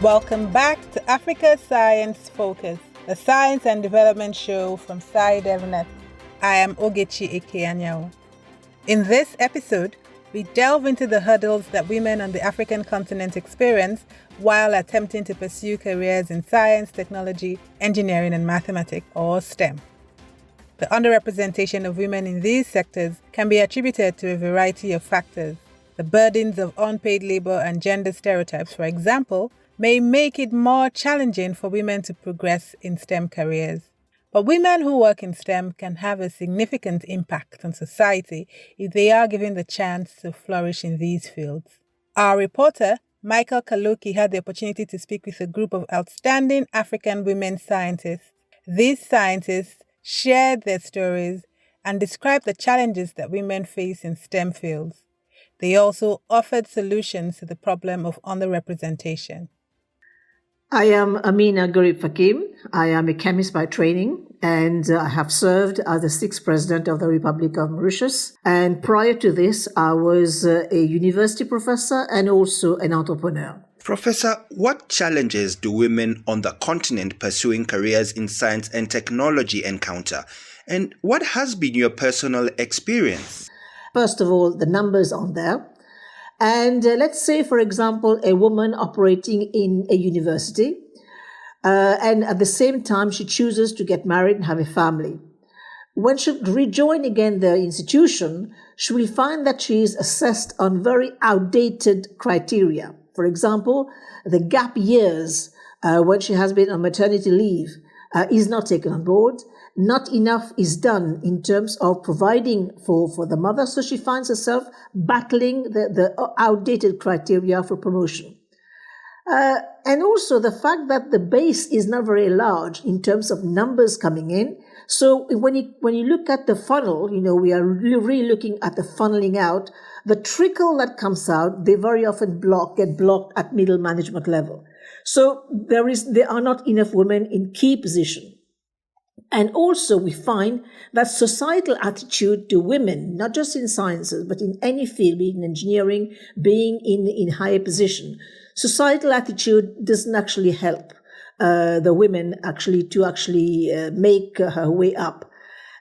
Welcome back to Africa Science Focus, the science and development show from SciDevNet. I am Ogechi Ekeanyanwu. In this episode, we delve into the hurdles that women on the African continent experience while attempting to pursue careers in science, technology, engineering, and mathematics, or STEM. The underrepresentation of women in these sectors can be attributed to a variety of factors. The burdens of unpaid labor and gender stereotypes, for example, may make it more challenging for women to progress in STEM careers. But women who work in STEM can have a significant impact on society if they are given the chance to flourish in these fields. Our reporter, Michael Kaloki, had the opportunity to speak with a group of outstanding African women scientists. These scientists shared their stories and described the challenges that women face in STEM fields. They also offered solutions to the problem of underrepresentation. I am Amina Garib Fakim. I am a chemist by training, and I have served as the 6th president of the Republic of Mauritius. And prior to this, I was a university professor and also an entrepreneur. Professor, what challenges do women on the continent pursuing careers in science and technology encounter? And what has been your personal experience? First of all, the numbers on there. And let's say, for example, a woman operating in a university, and at the same time, she chooses to get married and have a family. When she rejoin again the institution, she will find that she is assessed on very outdated criteria. For example, the gap years when she has been on maternity leave is not taken on board. Not enough is done in terms of providing for the mother, so she finds herself battling the outdated criteria for promotion. And also the fact that the base is not very large in terms of numbers coming in. So when you look at the funnel, we are really looking at the funneling out. The trickle that comes out, they very often get blocked at middle management level. So there are not enough women in key position. And also we find that societal attitude to women, not just in sciences, but in any field, being in engineering, being in higher position, societal attitude doesn't actually help the women to make her way up.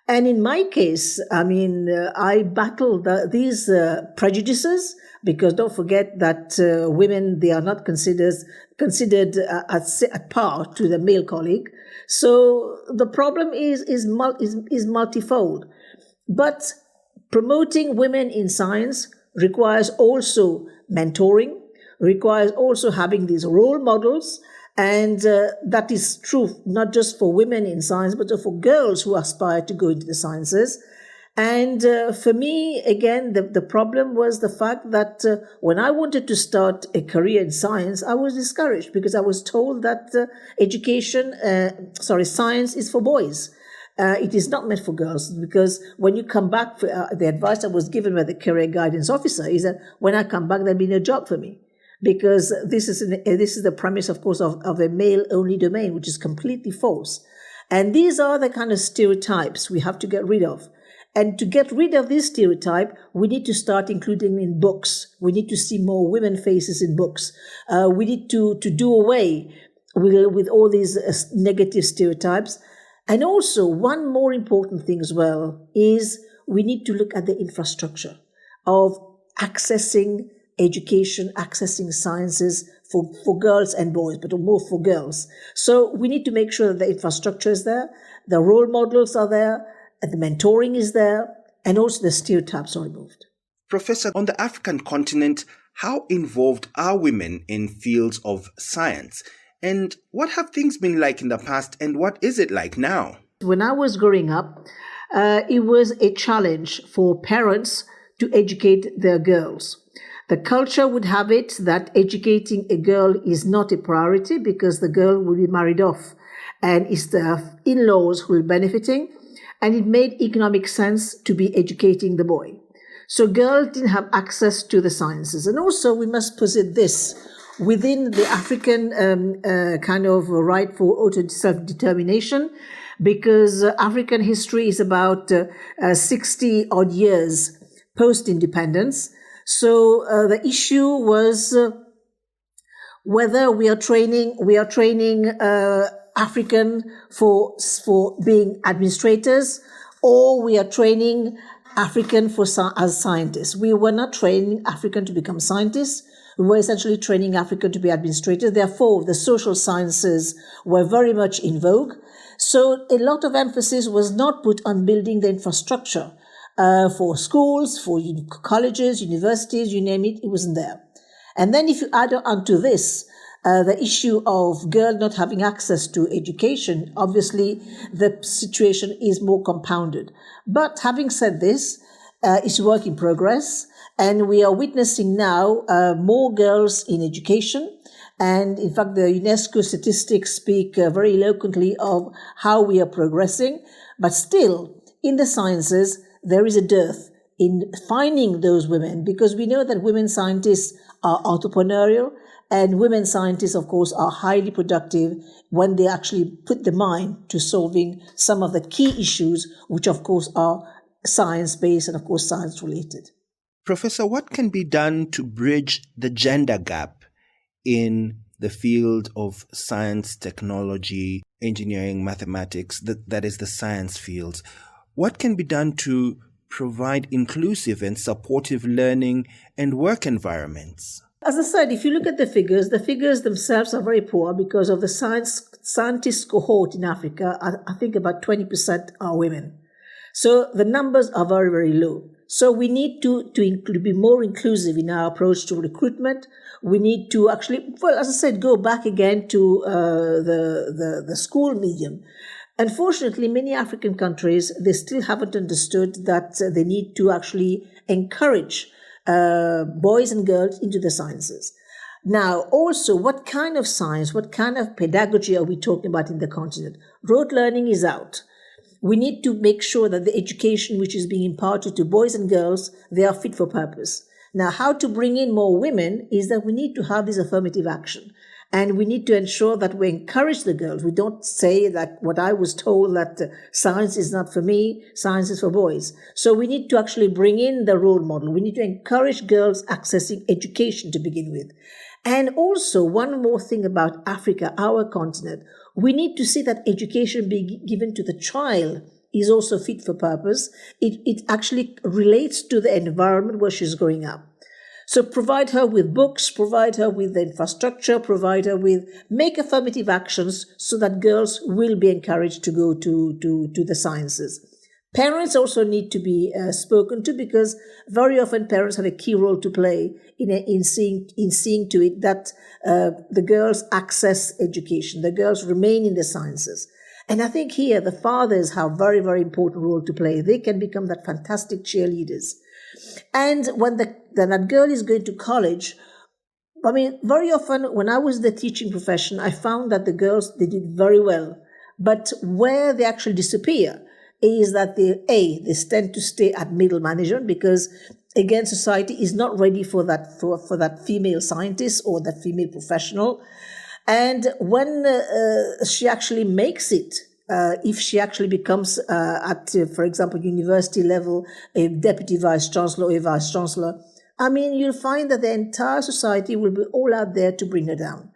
And in my case, I battle these prejudices, because don't forget that women, they are not considered at par to the male colleague. So the problem is multifold. But promoting women in science requires also mentoring, requires also having these role models. And that is true not just for women in science, but for girls who aspire to go into the sciences. And for me, again, the problem was the fact that when I wanted to start a career in science, I was discouraged because I was told that science is for boys. It is not meant for girls, because when you come back, the advice I was given by the career guidance officer is that when I come back, there'll be no job for me. Because this is the premise, of course, of a male-only domain, which is completely false. And these are the kind of stereotypes we have to get rid of. And to get rid of this stereotype, we need to start including in books. We need to see more women faces in books. We need to do away with all these negative stereotypes. And also, one more important thing as well is we need to look at the infrastructure of accessing education, accessing sciences for girls and boys, but more for girls. So we need to make sure that the infrastructure is there, the role models are there, and the mentoring is there, and also the stereotypes are removed. Professor, on the African continent, how involved are women in fields of science? And what have things been like in the past, and what is it like now? When I was growing up, it was a challenge for parents to educate their girls. The culture would have it that educating a girl is not a priority because the girl will be married off and it's the in-laws who will be benefiting. And it made economic sense to be educating the boy. So girls didn't have access to the sciences. And also we must posit this within the African kind of right for self-determination, because African history is about 60 odd years post-independence. So the issue was whether we are training African for being administrators, or we are training African as scientists. We were not training African to become scientists. We were essentially training African to be administrators. Therefore, the social sciences were very much in vogue. So a lot of emphasis was not put on building the infrastructure for schools, for colleges, universities, you name it, it wasn't there. And then if you add on to this, the issue of girls not having access to education, obviously the situation is more compounded. But having said this, it's work in progress, and we are witnessing now more girls in education. And in fact, the UNESCO statistics speak very eloquently of how we are progressing. But still, in the sciences, there is a dearth in finding those women, because we know that women scientists are entrepreneurial, and women scientists, of course, are highly productive when they actually put the mind to solving some of the key issues, which, of course, are science-based and, of course, science-related. Professor, what can be done to bridge the gender gap in the field of science, technology, engineering, mathematics, that is the science fields? What can be done to provide inclusive and supportive learning and work environments? As I said, if you look at the figures themselves are very poor because of the scientist cohort in Africa. I think about 20% are women. So the numbers are very, very low. So we need to be more inclusive in our approach to recruitment. We need to actually, well, as I said, go back again to the school medium. Unfortunately, many African countries, they still haven't understood that they need to actually encourage boys and girls into the sciences. Now, also, what kind of science, what kind of pedagogy are we talking about in the continent? Rote learning is out. We need to make sure that the education which is being imparted to boys and girls, they are fit for purpose. Now, how to bring in more women is that we need to have this affirmative action. And we need to ensure that we encourage the girls. We don't say that what I was told, that science is not for me, science is for boys. So we need to actually bring in the role model. We need to encourage girls accessing education to begin with. And also, one more thing about Africa, our continent, we need to see that education being given to the child is also fit for purpose. It actually relates to the environment where she's growing up. So provide her with books, provide her with the infrastructure, make affirmative actions so that girls will be encouraged to go to the sciences. Parents also need to be spoken to, because very often parents have a key role to play in seeing to it that the girls access education, the girls remain in the sciences. And I think here the fathers have a very, very important role to play. They can become that fantastic cheerleaders. And when that girl is going to college, I mean, very often when I was in the teaching profession, I found that the girls, they did very well. But where they actually disappear is that they tend to stay at middle management, because again, society is not ready for that female scientist or that female professional. And when she actually makes it, if she actually becomes for example, university level, a deputy vice chancellor or a vice chancellor, I mean, you'll find that the entire society will be all out there to bring her down.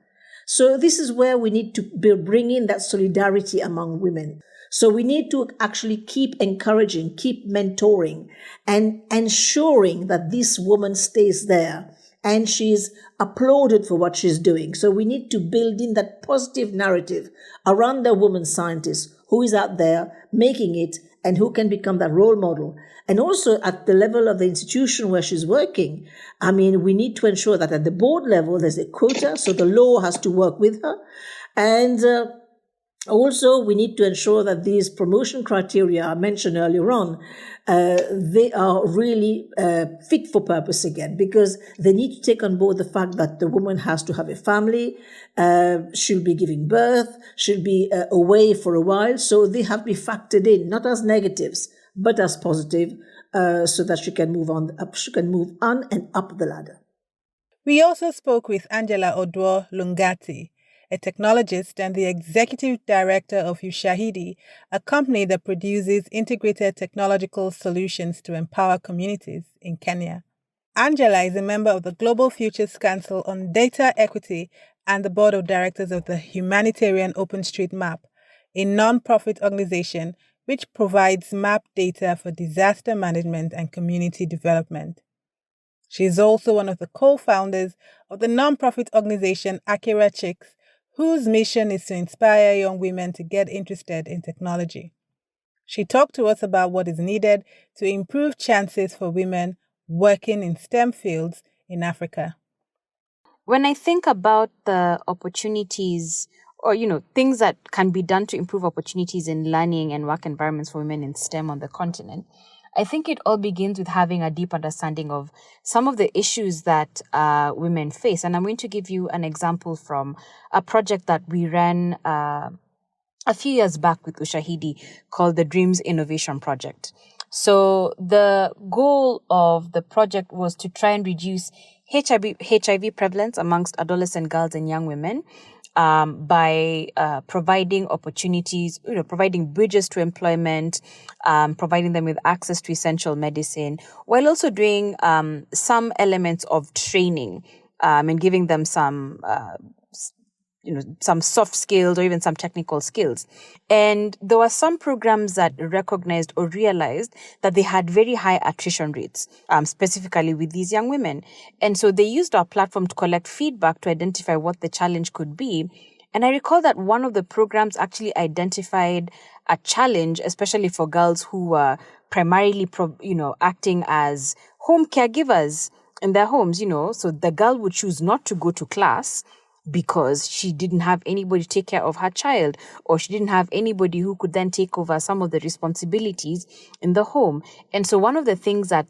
So this is where we need to bring in that solidarity among women. So we need to actually keep encouraging, keep mentoring, and ensuring that this woman stays there and she's applauded for what she's doing. So we need to build in that positive narrative around the woman scientist who is out there making it and who can become that role model. And also at the level of the institution where she's working, I mean, we need to ensure that at the board level, there's a quota, so the law has to work with her. And also, we need to ensure that these promotion criteria I mentioned earlier on, they are really fit for purpose again, because they need to take on board the fact that the woman has to have a family, she'll be giving birth, she'll be away for a while. So they have to be factored in, not as negatives, but as positive, so that she can move on and up the ladder. We also spoke with Angela Odwo Lungati, a technologist and the executive director of Ushahidi, a company that produces integrated technological solutions to empower communities in Kenya. Angela is a member of the Global Futures Council on Data Equity and the board of directors of the Humanitarian OpenStreetMap, a non-profit organization which provides map data for disaster management and community development. She is also one of the co-founders of the non-profit organization Akira Chicks, whose mission is to inspire young women to get interested in technology. She talked to us about what is needed to improve chances for women working in STEM fields in Africa. When I think about the opportunities or, things that can be done to improve opportunities in learning and work environments for women in STEM on the continent, I think it all begins with having a deep understanding of some of the issues that women face. And I'm going to give you an example from a project that we ran a few years back with Ushahidi called the Dreams Innovation Project. So the goal of the project was to try and reduce HIV prevalence amongst adolescent girls and young women by providing opportunities, providing bridges to employment, providing them with access to essential medicine, while also doing some elements of training and giving them some soft skills or even some technical skills. And there were some programs that recognized or realized that they had very high attrition rates, specifically with these young women. And so they used our platform to collect feedback to identify what the challenge could be. And I recall that one of the programs actually identified a challenge, especially for girls who were primarily, acting as home caregivers in their homes, so the girl would choose not to go to class because she didn't have anybody to take care of her child, or she didn't have anybody who could then take over some of the responsibilities in the home. And so one of the things that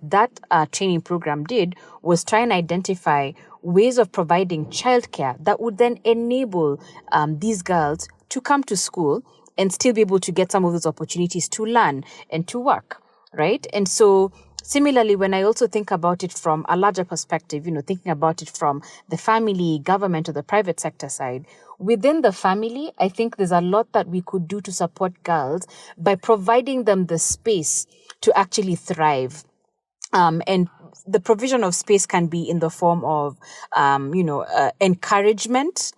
training program did was try and identify ways of providing childcare that would then enable these girls to come to school and still be able to get some of those opportunities to learn and to work, right? And so similarly, when I also think about it from a larger perspective, thinking about it from the family, government, or the private sector side, within the family, I think there's a lot that we could do to support girls by providing them the space to actually thrive. And the provision of space can be in the form of, encouragement.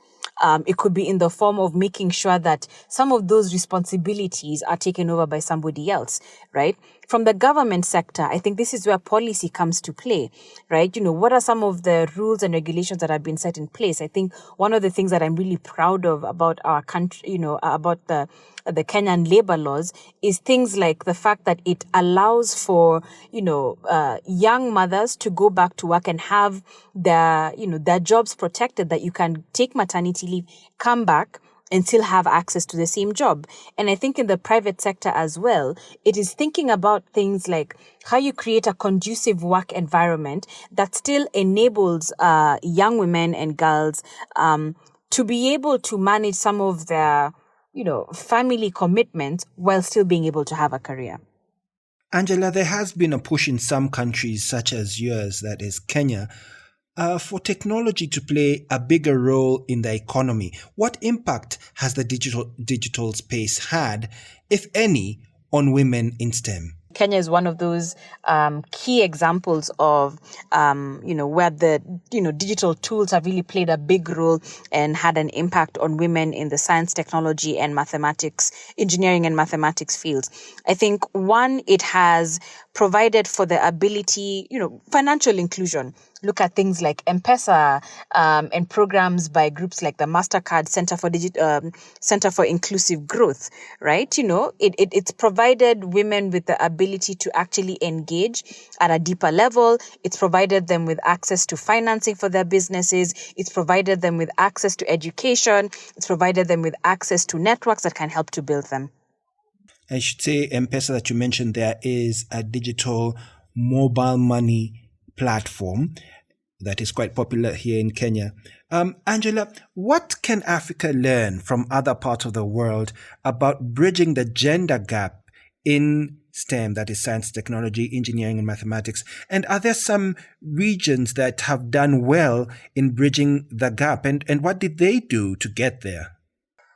It could be in the form of making sure that some of those responsibilities are taken over by somebody else, right? From the government sector, I think this is where policy comes to play, right? What are some of the rules and regulations that have been set in place? I think one of the things that I'm really proud of about our country, about the Kenyan labor laws is things like the fact that it allows for, young mothers to go back to work and have their jobs protected, that you can take maternity leave, come back, and still have access to the same job. And I think in the private sector as well, it is thinking about things like how you create a conducive work environment that still enables young women and girls to be able to manage some of their, family commitments while still being able to have a career. Angela, there has been a push in some countries, such as yours, that is Kenya, for technology to play a bigger role in the economy. What impact has the digital space had, if any, on women in STEM? Kenya is one of those key examples of, where the, digital tools have really played a big role and had an impact on women in the science, technology, and mathematics, engineering and mathematics fields. I think, one, it has provided for the ability, financial inclusion. Look at things like M-Pesa and programs by groups like the MasterCard Center for Inclusive Growth, right? It's provided women with the ability to actually engage at a deeper level. It's provided them with access to financing for their businesses. It's provided them with access to education. It's provided them with access to networks that can help to build them. I should say M-Pesa that you mentioned there is a digital mobile money platform that is quite popular here in Kenya. Angela, what can Africa learn from other parts of the world about bridging the gender gap in STEM, that is science, technology, engineering, and mathematics? And are there some regions that have done well in bridging the gap? And what did they do to get there?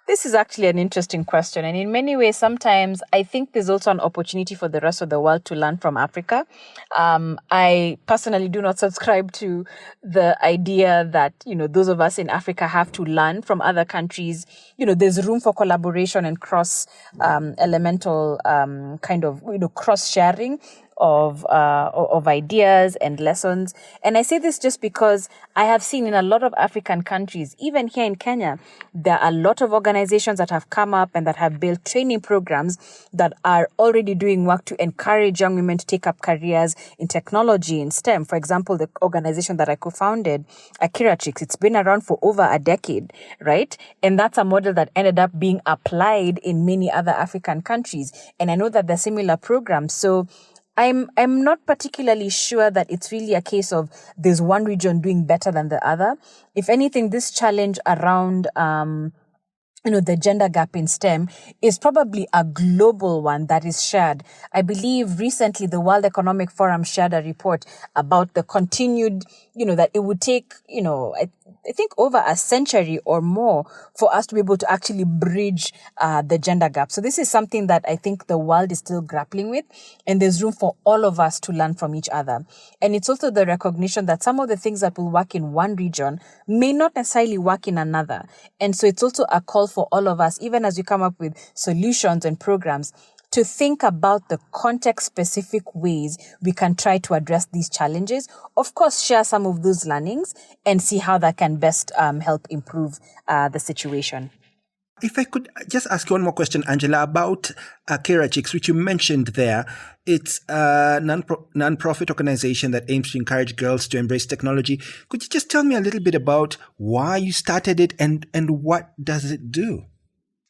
This is actually an interesting question. And in many ways, sometimes I think there's also an opportunity for the rest of the world to learn from Africa. I personally do not subscribe to the idea that, those of us in Africa have to learn from other countries. There's room for collaboration and elemental kind of, cross sharing of ideas and lessons. And I say this just because I have seen in a lot of African countries, even here in Kenya, there are a lot of organizations that have come up and that have built training programs that are already doing work to encourage young women to take up careers in technology, in STEM. For example, the organization that I co-founded, Akira Chicks, it's been around for over a decade, right? And that's a model that ended up being applied in many other African countries. And I know that there are similar programs. So I'm not particularly sure that it's really a case of there's one region doing better than the other. If anything, this challenge around the gender gap in STEM is probably a global one that is shared. I believe recently the World Economic Forum shared a report about the continued, that it would take, I think over a century or more for us to be able to actually bridge the gender gap. So this is something that I think the world is still grappling with, and there's room for all of us to learn from each other. And it's also the recognition that some of the things that will work in one region may not necessarily work in another. And so it's also a call for all of us, even as we come up with solutions and programs, to think about the context-specific ways we can try to address these challenges. Of course, share some of those learnings and see how that can best help improve the situation. If I could just ask you one more question, Angela, about Akira Chicks, which you mentioned there. It's a non-profit organization that aims to encourage girls to embrace technology. Could you just tell me a little bit about why you started it and what does it do?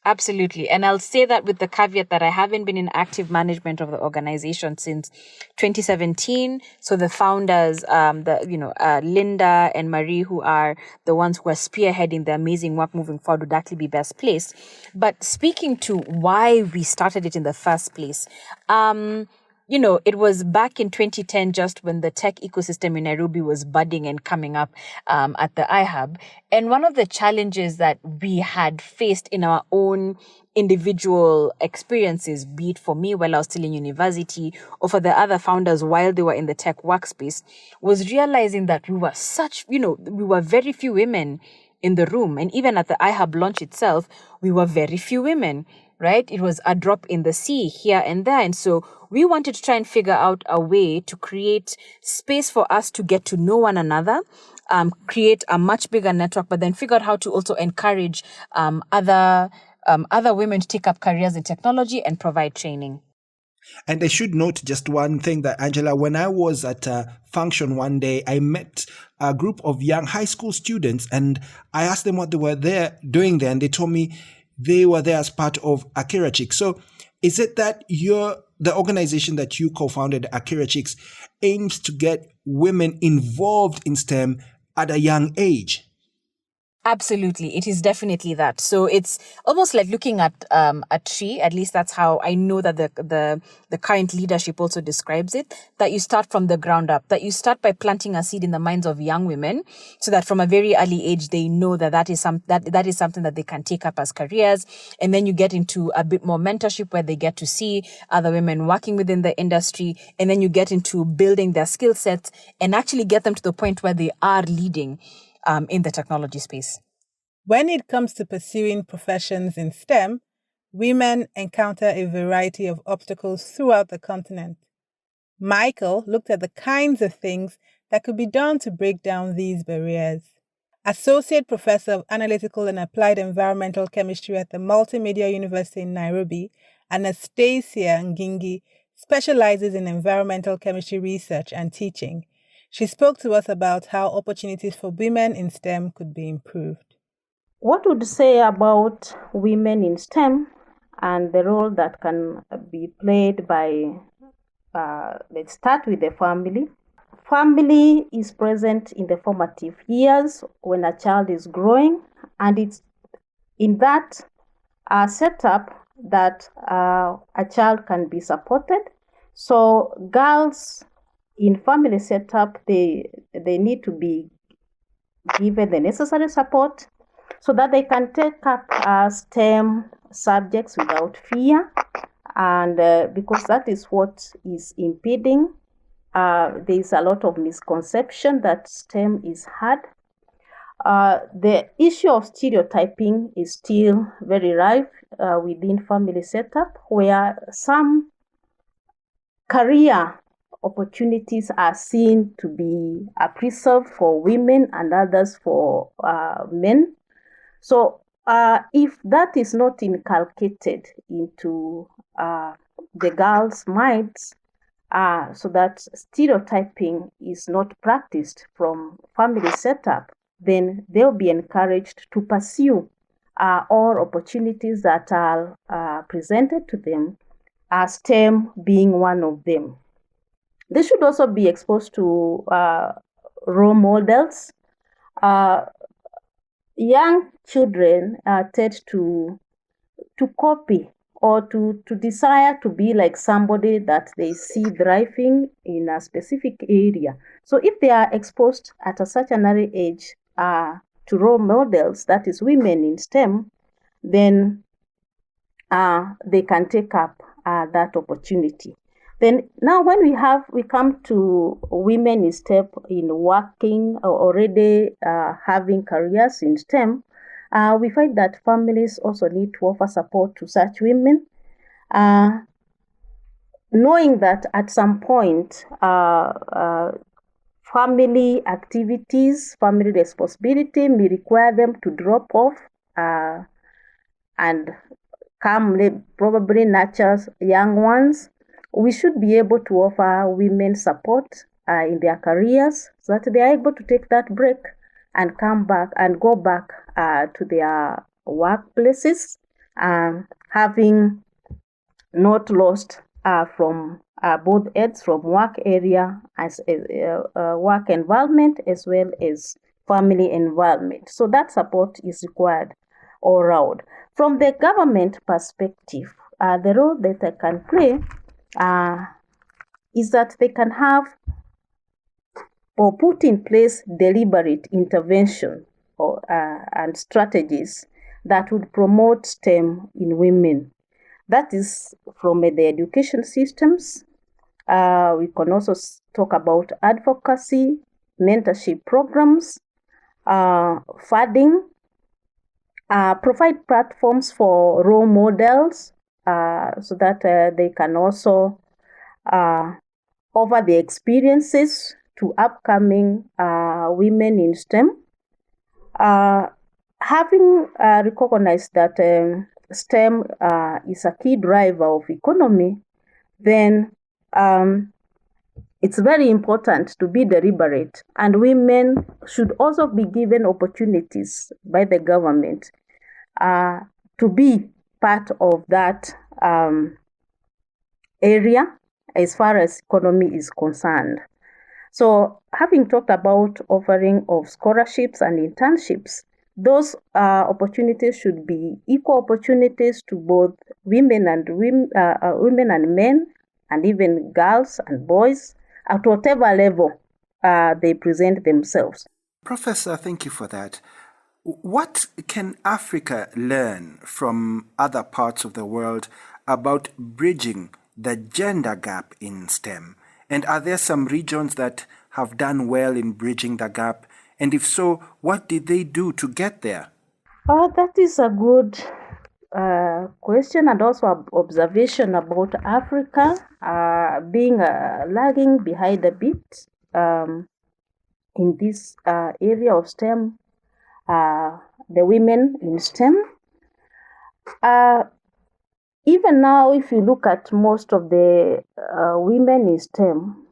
Absolutely. And I'll say that with the caveat that I haven't been in active management of the organization since 2017. So the founders, Linda and Marie, who are the ones who are spearheading the amazing work moving forward, would actually be best placed. But speaking to why we started it in the first place, it was back in 2010, just when the tech ecosystem in Nairobi was budding and coming up at the iHub. And one of the challenges that we had faced in our own individual experiences, be it for me while I was still in university or for the other founders while they were in the tech workspace, was realizing that we were very few women in the room. And even at the iHub launch itself, we were very few women. Right? It was a drop in the sea here and there. And so we wanted to try and figure out a way to create space for us to get to know one another, create a much bigger network, but then figure out how to also encourage other women to take up careers in technology and provide training. And I should note just one thing, that Angela, when I was at a function one day, I met a group of young high school students and I asked them what they were doing there, and they told me they were there as part of Akira Chicks. So is it that the organization that you co-founded, Akira Chicks, aims to get women involved in STEM at a young age? Absolutely. It is definitely that. So it's almost like looking at a tree. At least that's how I know that the current leadership also describes it, that you start from the ground up, that you start by planting a seed in the minds of young women so that from a very early age, they know that is something that they can take up as careers. And then you get into a bit more mentorship where they get to see other women working within the industry. And then you get into building their skill sets and actually get them to the point where they are leading in the technology space. When it comes to pursuing professions in STEM, women encounter a variety of obstacles throughout the continent. Michael looked at the kinds of things that could be done to break down these barriers. Associate Professor of Analytical and Applied Environmental Chemistry at the Multimedia University in Nairobi, Anastasia Ngingi specializes in environmental chemistry research and teaching. She spoke to us about how opportunities for women in STEM could be improved. What would you say about women in STEM and the role that can be played by, let's start with the family. Family is present in the formative years when a child is growing, and it's in that setup that a child can be supported. So girls in family setup, they need to be given the necessary support. so that they can take up STEM subjects without fear. And because that is what is impeding, there is a lot of misconception that STEM is hard. The issue of stereotyping is still very rife within family setup, where some career opportunities are seen to be preserved for women and others for men. So if that is not inculcated into the girls' minds, so that stereotyping is not practiced from family setup, then they'll be encouraged to pursue all opportunities that are presented to them, STEM being one of them. They should also be exposed to role models. Young children tend to copy or to desire to be like somebody that they see thriving in a specific area. So if they are exposed at such an early age to role models, that is women in STEM, then they can take up that opportunity. Then now when we come to women in STEM in working or already having careers in STEM, we find that families also need to offer support to such women, knowing that at some point family activities, family responsibility may require them to drop off and probably nurture young ones. We should be able to offer women support in their careers so that they are able to take that break and come back and go back to their workplaces, having not lost from both ends, from work area as work environment as well as family environment. So that support is required all around. From the government perspective, the role that I can play is that they can have or put in place deliberate intervention and strategies that would promote STEM in women. That is from the education systems. We can also talk about advocacy, mentorship programs, funding, provide platforms for role models so that they can also offer the experiences to upcoming women in STEM. Having recognized that STEM is a key driver of economy, then it's very important to be deliberate, and women should also be given opportunities by the government to be part of that area as far as economy is concerned. So having talked about offering of scholarships and internships, those opportunities should be equal opportunities to both women and men, and even girls and boys at whatever level they present themselves. Professor, thank you for that. What can Africa learn from other parts of the world about bridging the gender gap in STEM? And are there some regions that have done well in bridging the gap? And if so, what did they do to get there? That is a good question and also observation about Africa being lagging behind a bit in this area of STEM, the women in STEM. Even now, if you look at most of the women in STEM,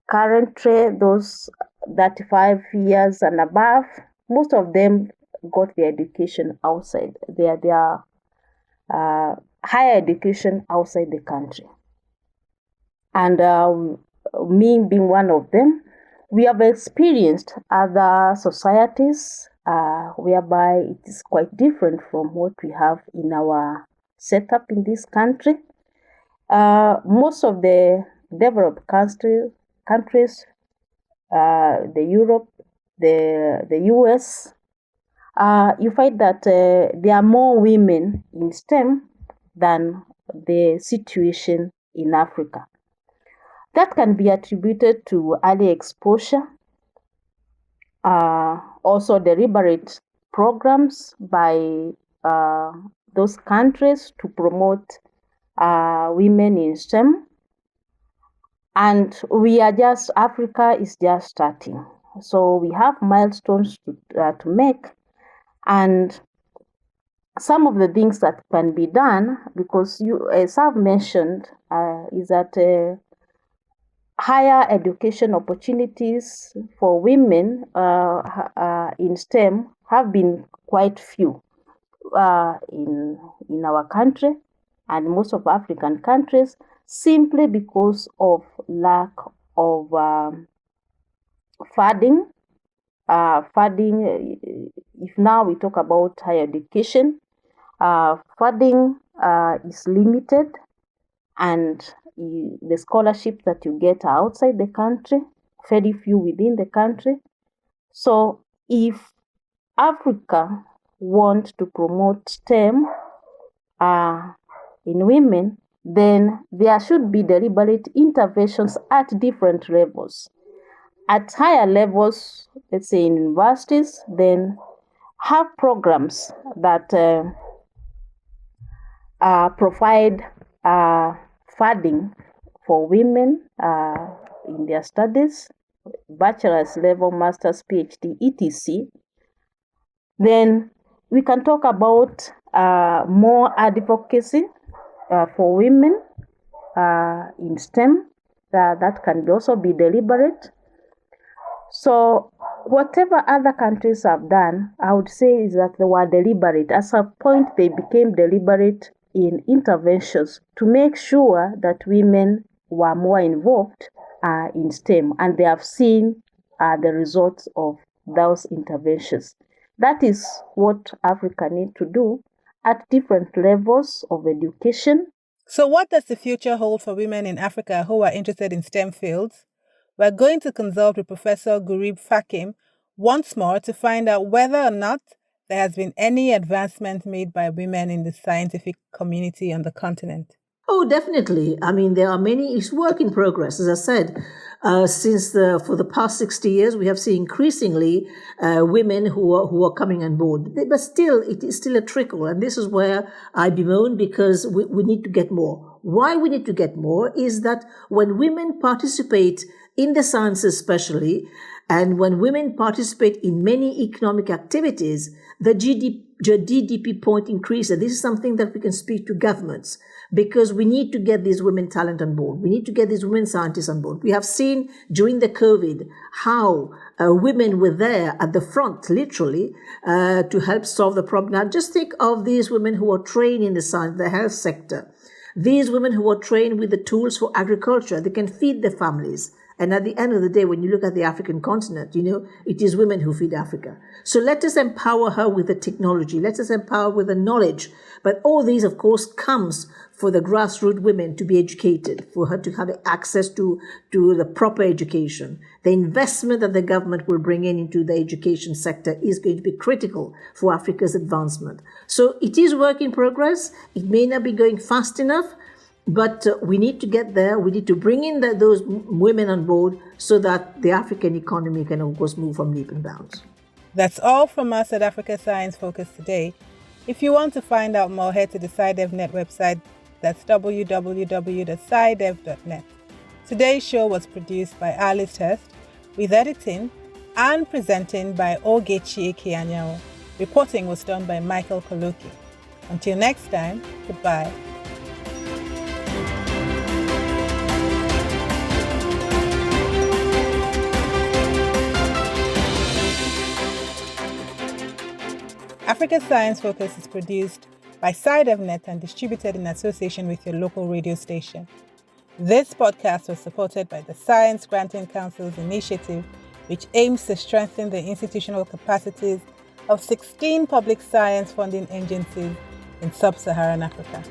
currently those 35 years and above, most of them got their education outside, their higher education outside the country. And me being one of them, we have experienced other societies whereby it is quite different from what we have in our setup in this country. Most of the developed countries, the Europe, the US, you find that there are more women in STEM than the situation in Africa. That can be attributed to early exposure, also deliberate programs by those countries to promote women in STEM. And Africa is just starting. So we have milestones to make, and some of the things that can be done, because as I've mentioned, is that higher education opportunities for women in STEM have been quite few in our country and most of African countries, simply because of lack of funding. If now we talk about higher education, funding is limited, and the scholarships that you get are outside the country, very few within the country. So if Africa wants to promote STEM in women, then there should be deliberate interventions at different levels. At higher levels, let's say in universities, then have programs that provide funding for women in their studies, bachelor's level, master's, PhD, etc. Then we can talk about more advocacy for women in STEM. That can also be deliberate. So whatever other countries have done, I would say is that they were deliberate. At some point, they became deliberate in interventions to make sure that women were more involved in STEM, and they have seen the results of those interventions. That is what Africa needs to do at different levels of education. So what does the future hold for women in Africa who are interested in STEM fields? We're going to consult with Professor Gurib Fakim once more to find out whether or not there has been any advancement made by women in the scientific community on the continent. Oh, definitely. I mean, there are many. It's work in progress, as I said. For the past 60 years, we have seen increasingly women who are coming on board. But still, it is still a trickle, and this is where I bemoan, because we need to get more. Why we need to get more is that when women participate in the sciences, especially, and when women participate in many economic activities, the GDP point increases. This is something that we can speak to governments, because we need to get these women talent on board. We need to get these women scientists on board. We have seen during the COVID how women were there at the front, literally, to help solve the problem. Now, just think of these women who are trained in the science, the health sector. These women who are trained with the tools for agriculture. They can feed their families. And at the end of the day, when you look at the African continent, it is women who feed Africa. So let us empower her with the technology. Let us empower with the knowledge. But all these, of course, comes for the grassroots women to be educated, for her to have access to the proper education. The investment that the government will bring into the education sector is going to be critical for Africa's advancement. So it is work in progress. It may not be going fast enough, but we need to get there. We need to bring in those women on board so that the African economy can, of course, move from leap and bounds. That's all from us at Africa Science Focus today. If you want to find out more, head to the SciDevNet website. That's www.scidev.net. Today's show was produced by Alice Hurst, with editing and presenting by Ogechi Ekeanyanwu. Reporting was done by Michael Kaloki. Until next time, goodbye. Africa Science Focus is produced by SciDevNet and distributed in association with your local radio station. This podcast was supported by the Science Granting Council's initiative, which aims to strengthen the institutional capacities of 16 public science funding agencies in Sub-Saharan Africa.